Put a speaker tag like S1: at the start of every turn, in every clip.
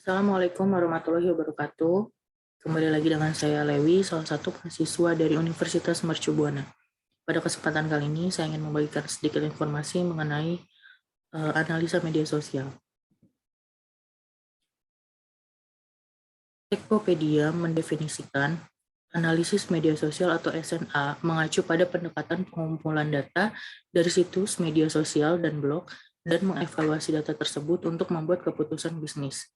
S1: Assalamualaikum warahmatullahi wabarakatuh. Kembali lagi dengan saya Lewi, salah satu mahasiswa dari Universitas Mercu Buana. Pada kesempatan kali ini, saya ingin membagikan sedikit informasi mengenai analisa media sosial. Tokopedia mendefinisikan analisis media sosial atau SNA mengacu pada pendekatan pengumpulan data dari situs media sosial dan blog dan mengevaluasi data tersebut untuk membuat keputusan bisnis.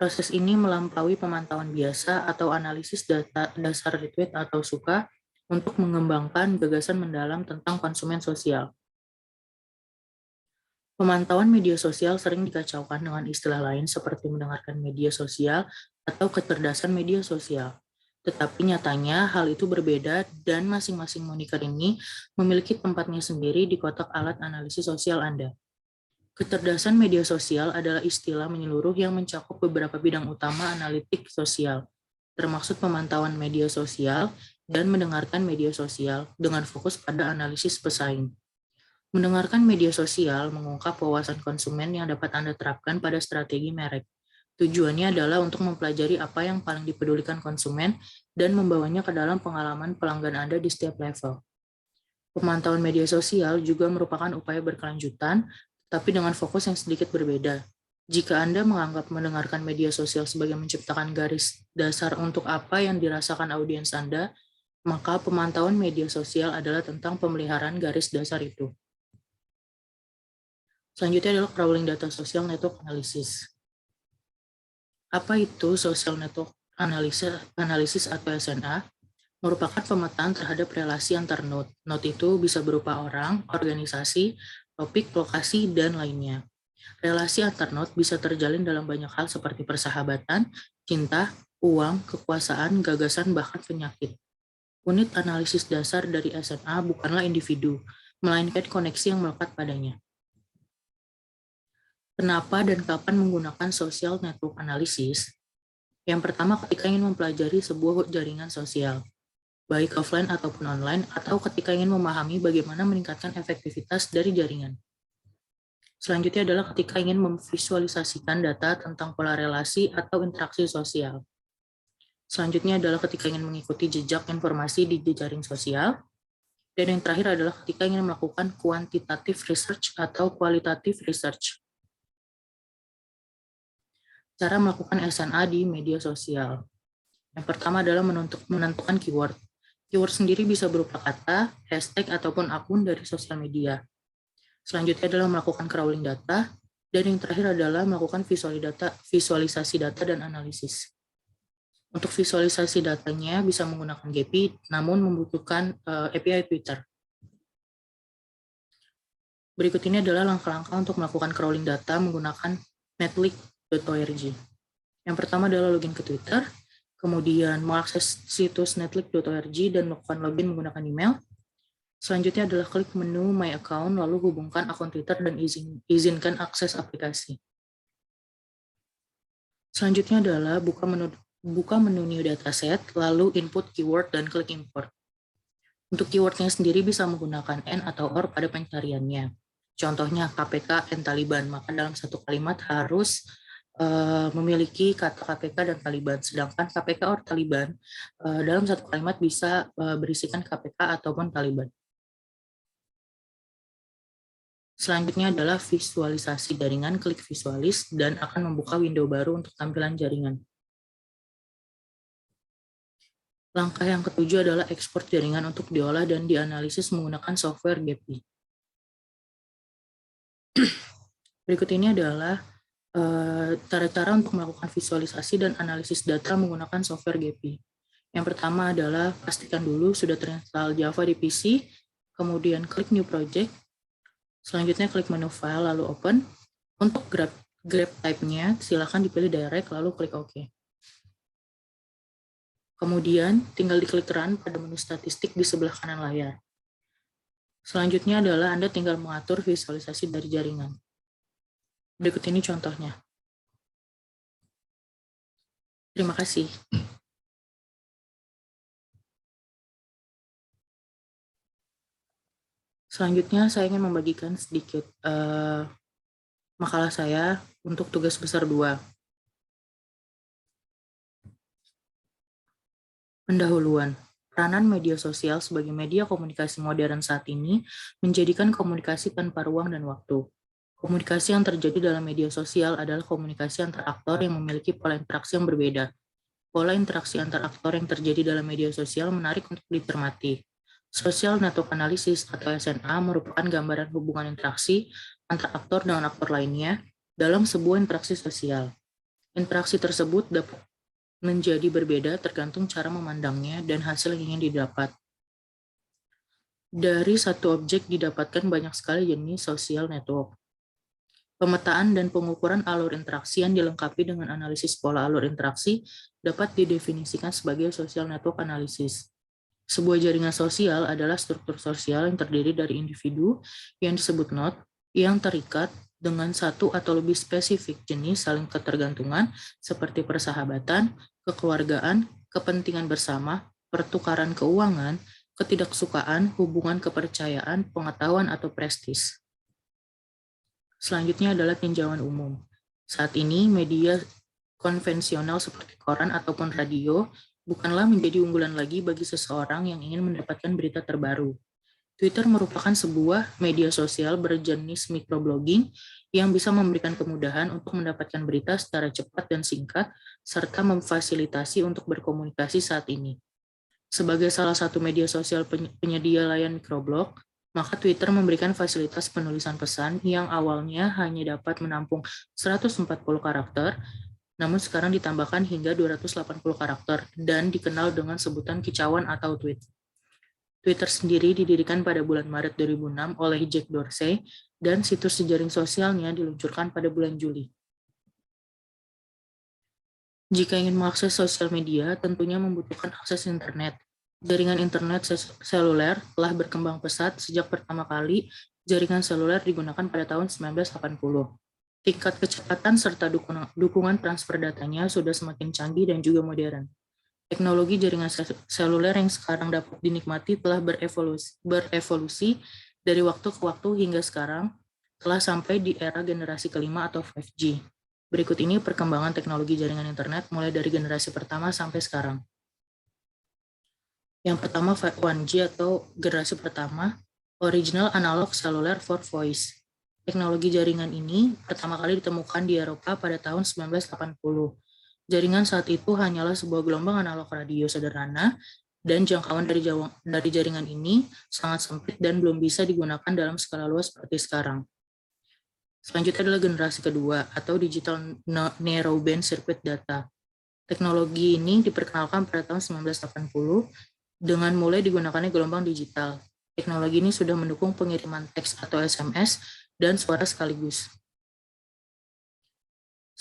S1: Proses ini melampaui pemantauan biasa atau analisis data dasar retweet atau suka untuk mengembangkan gagasan mendalam tentang konsumen sosial. Pemantauan media sosial sering dikacaukan dengan istilah lain seperti mendengarkan media sosial atau kecerdasan media sosial. Tetapi nyatanya hal itu berbeda dan masing-masing moniker ini memiliki tempatnya sendiri di kotak alat analisis sosial Anda. Kecerdasan media sosial adalah istilah menyeluruh yang mencakup beberapa bidang utama analitik sosial, termasuk pemantauan media sosial dan mendengarkan media sosial dengan fokus pada analisis pesaing. Mendengarkan media sosial mengungkap wawasan konsumen yang dapat Anda terapkan pada strategi merek. Tujuannya adalah untuk mempelajari apa yang paling dipedulikan konsumen dan membawanya ke dalam pengalaman pelanggan Anda di setiap level. Pemantauan media sosial juga merupakan upaya berkelanjutan, tapi dengan fokus yang sedikit berbeda. Jika Anda menganggap mendengarkan media sosial sebagai menciptakan garis dasar untuk apa yang dirasakan audiens Anda, maka pemantauan media sosial adalah tentang pemeliharaan garis dasar itu. Selanjutnya adalah crawling data social network analysis. Apa itu social network analysis atau SNA? Merupakan pemetaan terhadap relasi antar node. Node itu bisa berupa orang, organisasi, topik, lokasi, dan lainnya. Relasi antar node bisa terjalin dalam banyak hal seperti persahabatan, cinta, uang, kekuasaan, gagasan, bahkan penyakit. Unit analisis dasar dari SNA bukanlah individu, melainkan koneksi yang melekat padanya. Kenapa dan kapan menggunakan social network analysis? Yang pertama, ketika ingin mempelajari sebuah jaringan sosial, baik offline ataupun online, atau ketika ingin memahami bagaimana meningkatkan efektivitas dari jaringan. Selanjutnya adalah ketika ingin memvisualisasikan data tentang pola relasi atau interaksi sosial. Selanjutnya adalah ketika ingin mengikuti jejak informasi di jejaring sosial. Dan yang terakhir adalah ketika ingin melakukan quantitative research atau qualitative research. Cara melakukan SNA di media sosial. Yang pertama adalah menentukan keyword. Keyword sendiri bisa berupa kata, hashtag, ataupun akun dari sosial media. Selanjutnya adalah melakukan crawling data, dan yang terakhir adalah melakukan visualisasi data dan analisis. Untuk visualisasi datanya bisa menggunakan GPI, namun membutuhkan API Twitter. Berikut ini adalah langkah-langkah untuk melakukan crawling data menggunakan netlick.org. Yang pertama adalah login ke Twitter, kemudian mengakses situs netlick.org dan melakukan login menggunakan email. Selanjutnya adalah klik menu My Account, lalu hubungkan akun Twitter dan izinkan akses aplikasi. Selanjutnya adalah buka menu New Dataset, lalu input keyword dan klik import. Untuk keywordnya sendiri bisa menggunakan N atau OR pada pencariannya. Contohnya KPK and Taliban, maka dalam satu kalimat harus memiliki kata KPK dan Taliban, sedangkan KPK or Taliban dalam satu kalimat bisa berisikan KPK ataupun Taliban. Selanjutnya adalah visualisasi jaringan, klik visualis dan akan membuka window baru untuk tampilan jaringan. Langkah yang ketujuh adalah ekspor jaringan untuk diolah dan dianalisis menggunakan software GPI. Berikut ini adalah cara-cara untuk melakukan visualisasi dan analisis data menggunakan software GPI. Yang pertama adalah pastikan dulu sudah terinstall Java di PC, kemudian klik New Project, selanjutnya klik menu File, lalu Open. Untuk grab type-nya, silakan dipilih Direct, lalu klik OK. Kemudian, tinggal diklik Run pada menu statistik di sebelah kanan layar. Selanjutnya adalah Anda tinggal mengatur visualisasi dari jaringan. Berikut ini contohnya. Terima kasih. Selanjutnya saya ingin membagikan sedikit makalah saya untuk tugas besar 2. Pendahuluan. Peranan media sosial sebagai media komunikasi modern saat ini menjadikan komunikasi tanpa ruang dan waktu. Komunikasi yang terjadi dalam media sosial adalah komunikasi antar aktor yang memiliki pola interaksi yang berbeda. Pola interaksi antar aktor yang terjadi dalam media sosial menarik untuk dicermati. Social Network Analysis atau SNA merupakan gambaran hubungan interaksi antar aktor dengan aktor lainnya dalam sebuah interaksi sosial. Interaksi tersebut dapat menjadi berbeda tergantung cara memandangnya dan hasil yang ingin didapat. Dari satu objek didapatkan banyak sekali jenis social network. Pemetaan dan pengukuran alur interaksi yang dilengkapi dengan analisis pola alur interaksi dapat didefinisikan sebagai social network analysis. Sebuah jaringan sosial adalah struktur sosial yang terdiri dari individu yang disebut node yang terikat dengan satu atau lebih spesifik jenis saling ketergantungan seperti persahabatan, kekeluargaan, kepentingan bersama, pertukaran keuangan, ketidaksukaan, hubungan kepercayaan, pengetahuan, atau prestis. Selanjutnya adalah tinjauan umum. Saat ini, media konvensional seperti koran ataupun radio bukanlah menjadi unggulan lagi bagi seseorang yang ingin mendapatkan berita terbaru. Twitter merupakan sebuah media sosial berjenis microblogging yang bisa memberikan kemudahan untuk mendapatkan berita secara cepat dan singkat, serta memfasilitasi untuk berkomunikasi saat ini. Sebagai salah satu media sosial penyedia layanan microblog, maka Twitter memberikan fasilitas penulisan pesan yang awalnya hanya dapat menampung 140 karakter, namun sekarang ditambahkan hingga 280 karakter dan dikenal dengan sebutan kicauan atau tweet. Twitter sendiri didirikan pada bulan Maret 2006 oleh Jack Dorsey dan situs jejaring sosialnya diluncurkan pada bulan Juli. Jika ingin mengakses sosial media, tentunya membutuhkan akses internet. Jaringan internet seluler telah berkembang pesat sejak pertama kali jaringan seluler digunakan pada tahun 1980. Tingkat kecepatan serta dukungan transfer datanya sudah semakin canggih dan juga modern. Teknologi jaringan seluler yang sekarang dapat dinikmati telah berevolusi dari waktu ke waktu hingga sekarang telah sampai di era generasi kelima atau 5G. Berikut ini perkembangan teknologi jaringan internet mulai dari generasi pertama sampai sekarang. Yang pertama 1G atau generasi pertama, Original Analog Cellular for Voice. Teknologi jaringan ini pertama kali ditemukan di Eropa pada tahun 1980. Jaringan saat itu hanyalah sebuah gelombang analog radio sederhana dan jangkauan dari jaringan ini sangat sempit dan belum bisa digunakan dalam skala luas seperti sekarang. Selanjutnya adalah generasi kedua atau Digital Narrowband Circuit Data. Teknologi ini diperkenalkan pada tahun 1980 dengan mulai digunakannya gelombang digital. Teknologi ini sudah mendukung pengiriman teks atau SMS dan suara sekaligus.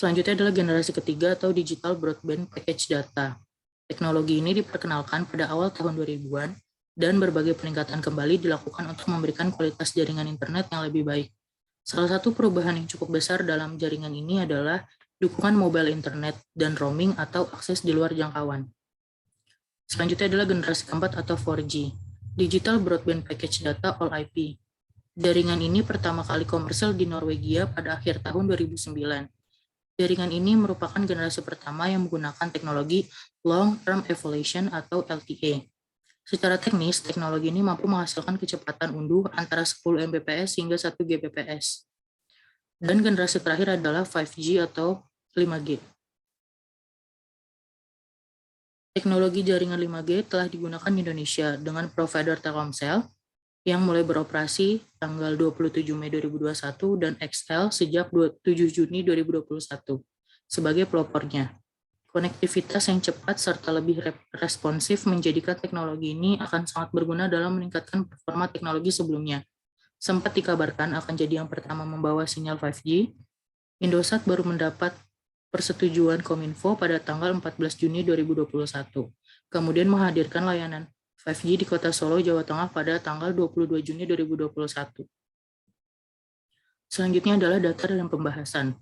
S1: Selanjutnya adalah generasi ketiga atau Digital Broadband Package Data. Teknologi ini diperkenalkan pada awal tahun 2000-an dan berbagai peningkatan kembali dilakukan untuk memberikan kualitas jaringan internet yang lebih baik. Salah satu perubahan yang cukup besar dalam jaringan ini adalah dukungan mobile internet dan roaming atau akses di luar jangkauan. Selanjutnya adalah generasi keempat atau 4G, Digital Broadband Package Data All IP. Jaringan ini pertama kali komersial di Norwegia pada akhir tahun 2009. Jaringan ini merupakan generasi pertama yang menggunakan teknologi Long Term Evolution atau LTE. Secara teknis, teknologi ini mampu menghasilkan kecepatan unduh antara 10 Mbps hingga 1 Gbps. Dan generasi terakhir adalah 5G atau 5G. Teknologi jaringan 5G telah digunakan di Indonesia dengan provider Telkomsel yang mulai beroperasi tanggal 27 Mei 2021 dan XL sejak 7 Juni 2021 sebagai pelopornya. Konektivitas yang cepat serta lebih responsif menjadikan teknologi ini akan sangat berguna dalam meningkatkan performa teknologi sebelumnya. Sempat dikabarkan akan jadi yang pertama membawa sinyal 5G, Indosat baru mendapat persetujuan Kominfo pada tanggal 14 Juni 2021, kemudian menghadirkan layanan 5G di Kota Solo, Jawa Tengah pada tanggal 22 Juni 2021. Selanjutnya adalah data dan pembahasan.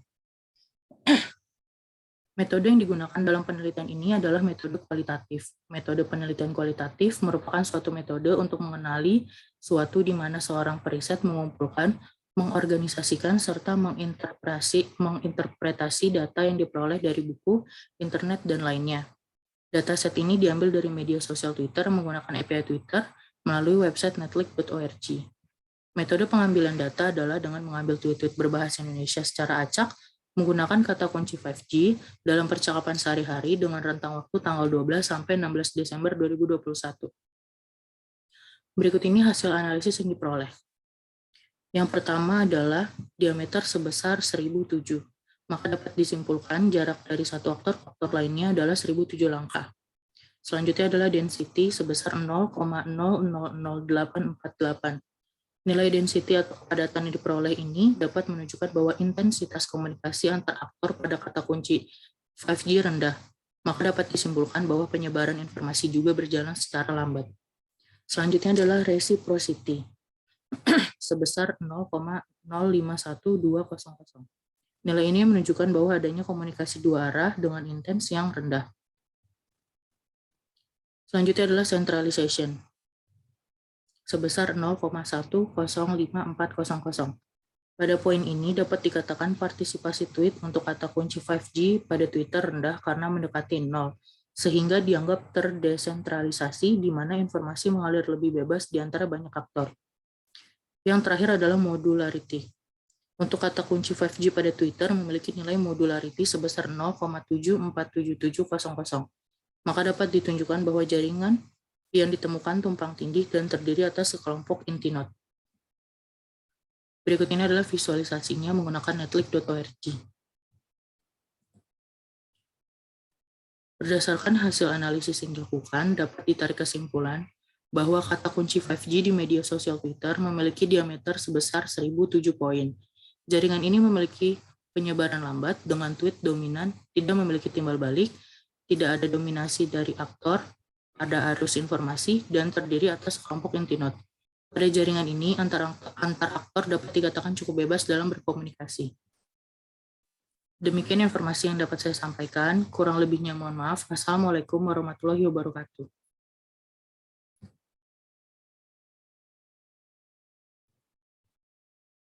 S1: Metode yang digunakan dalam penelitian ini adalah metode kualitatif. Metode penelitian kualitatif merupakan suatu metode untuk mengenali suatu di mana seorang periset mengumpulkan, mengorganisasikan, serta menginterpretasi data yang diperoleh dari buku, internet, dan lainnya. Dataset ini diambil dari media sosial Twitter menggunakan API Twitter melalui website netlick.org. Metode pengambilan data adalah dengan mengambil tweet-tweet berbahasa Indonesia secara acak, menggunakan kata kunci 5G dalam percakapan sehari-hari dengan rentang waktu tanggal 12 sampai 16 Desember 2021. Berikut ini hasil analisis yang diperoleh. Yang pertama adalah diameter sebesar 1007. Maka dapat disimpulkan jarak dari satu aktor ke aktor lainnya adalah 1007 langkah. Selanjutnya adalah density sebesar 0,000848. Nilai density atau kepadatan yang diperoleh ini dapat menunjukkan bahwa intensitas komunikasi antar aktor pada kata kunci 5G rendah. Maka dapat disimpulkan bahwa penyebaran informasi juga berjalan secara lambat. Selanjutnya adalah reciprocity sebesar 0,051200. Nilai ini menunjukkan bahwa adanya komunikasi dua arah dengan intens yang rendah. Selanjutnya adalah centralization sebesar 0,105400. Pada poin ini dapat dikatakan partisipasi tweet untuk kata kunci 5G pada Twitter rendah karena mendekati 0, sehingga dianggap terdesentralisasi di mana informasi mengalir lebih bebas di antara banyak aktor. Yang terakhir adalah modularity. Untuk kata kunci 5G pada Twitter memiliki nilai modularity sebesar 0,747700. Maka dapat ditunjukkan bahwa jaringan yang ditemukan tumpang tindih dan terdiri atas sekelompok inti node. Berikut ini adalah visualisasinya menggunakan netlick.org. Berdasarkan hasil analisis yang dilakukan, dapat ditarik kesimpulan bahwa kata kunci 5G di media sosial Twitter memiliki diameter sebesar 1007 poin. Jaringan ini memiliki penyebaran lambat dengan tweet dominan, tidak memiliki timbal balik, tidak ada dominasi dari aktor, ada arus informasi, dan terdiri atas kelompok inti node. Pada jaringan ini, antar aktor dapat dikatakan cukup bebas dalam berkomunikasi. Demikian informasi yang dapat saya sampaikan. Kurang lebihnya mohon maaf. Assalamualaikum warahmatullahi wabarakatuh.